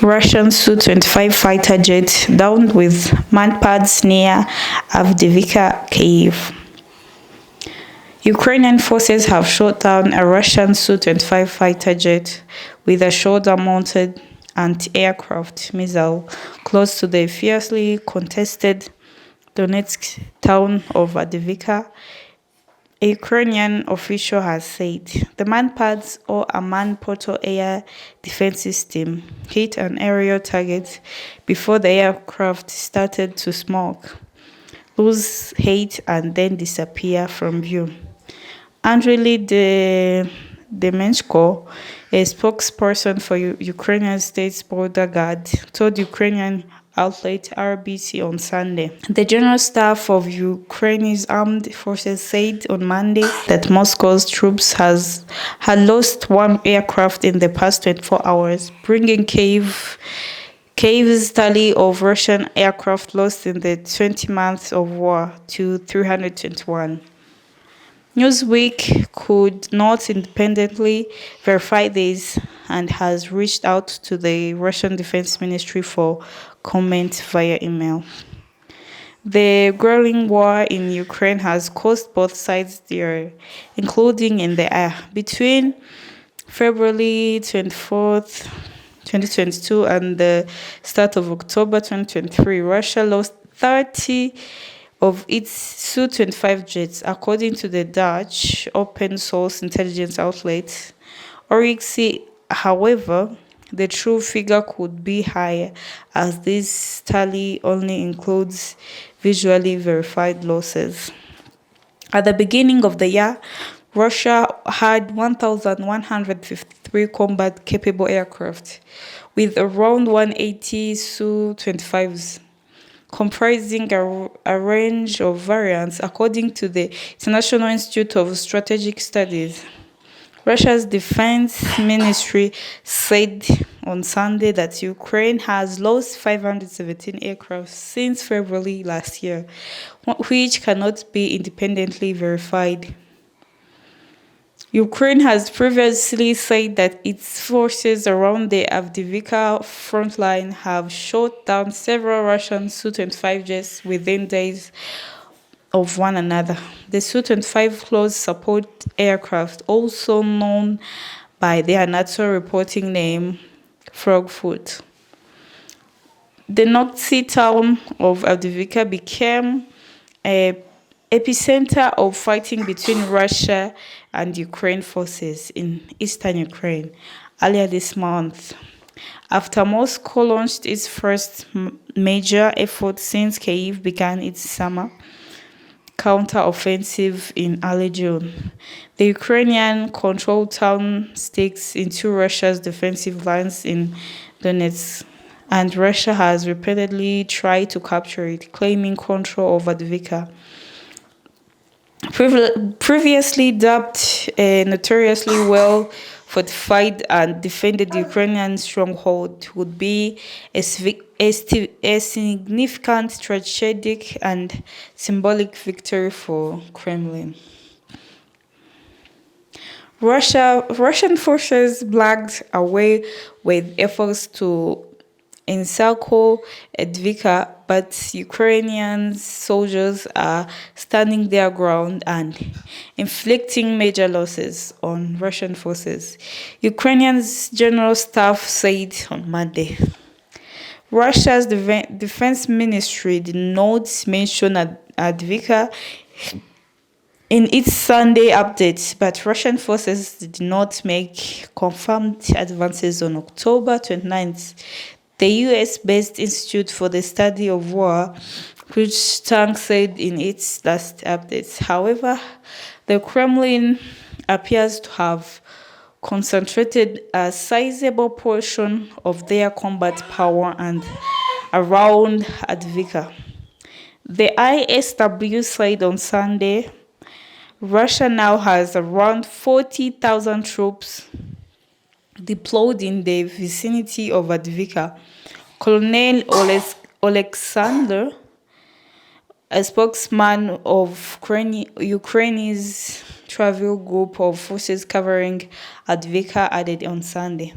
Russian Su-25 fighter jet downed with MANPADS near Avdiivka, Kyiv. Ukrainian forces have shot down a Russian Su-25 fighter jet with a shoulder-mounted anti-aircraft missile close to the fiercely contested Donetsk town of Avdiivka, a Ukrainian official has said. The MANPADS, or a man-portal air defense system, hit an aerial target before the aircraft started to smoke, lose height, and then disappear from view. Andriy Demenchko, a spokesperson for Ukrainian State Border Guard, told Ukrainian outlet RBC on Sunday. The General Staff of Ukraine's armed forces said on Monday that Moscow's troops had lost one aircraft in the past 24 hours, bringing Kyiv's tally of Russian aircraft lost in the 20 months of war to 321. Newsweek could not independently verify this and has reached out to the Russian Defense Ministry for comment via email. The growing war in Ukraine has caused both sides there, including in the air. Between February 24th, 2022 and the start of October 2023, Russia lost 30 of its Su-25 jets, according to the Dutch open-source intelligence outlet Oryx. However, the true figure could be higher, as this tally only includes visually verified losses. At the beginning of the year, Russia had 1,153 combat-capable aircraft, with around 180 Su-25s, comprising a range of variants, according to the International Institute of Strategic Studies. Russia's defense ministry said on Sunday that Ukraine has lost 517 aircraft since February last year, which cannot be independently verified. Ukraine has previously said that its forces around the Avdiivka front line have shot down several Russian Su-25 jets within days of one another. The Su-25 close support aircraft, also known by their NATO reporting name Frogfoot. The Donetsk town of Avdiivka became a epicenter of fighting between Russia and Ukraine forces in eastern Ukraine earlier this month, after Moscow launched its first major effort since Kyiv began its summer counter-offensive in early June. The Ukrainian-controlled town sticks into Russia's defensive lines in Donetsk, and Russia has repeatedly tried to capture it, claiming control over Avdiivka. Previously dubbed a notoriously well-fortified and defended Ukrainian stronghold, would be a significant strategic and symbolic victory for Kremlin. Russian forces blagged away with efforts to encircle Avdiivka, but Ukrainian soldiers are standing their ground and inflicting major losses on Russian forces, Ukrainian's general staff said on Monday. Russia's defense ministry did not mention Avdiivka in its Sunday update, but Russian forces did not make confirmed advances on October 29th. The US-based Institute for the Study of War, which Tank said in its last updates. However, the Kremlin appears to have concentrated a sizable portion of their combat power and around Avdiivka. The ISW said on Sunday, Russia now has around 40,000 troops deployed in the vicinity of Avdiivka. Colonel Alexander, a spokesman of Ukraine's travel group of forces covering Avdiivka, added on Sunday.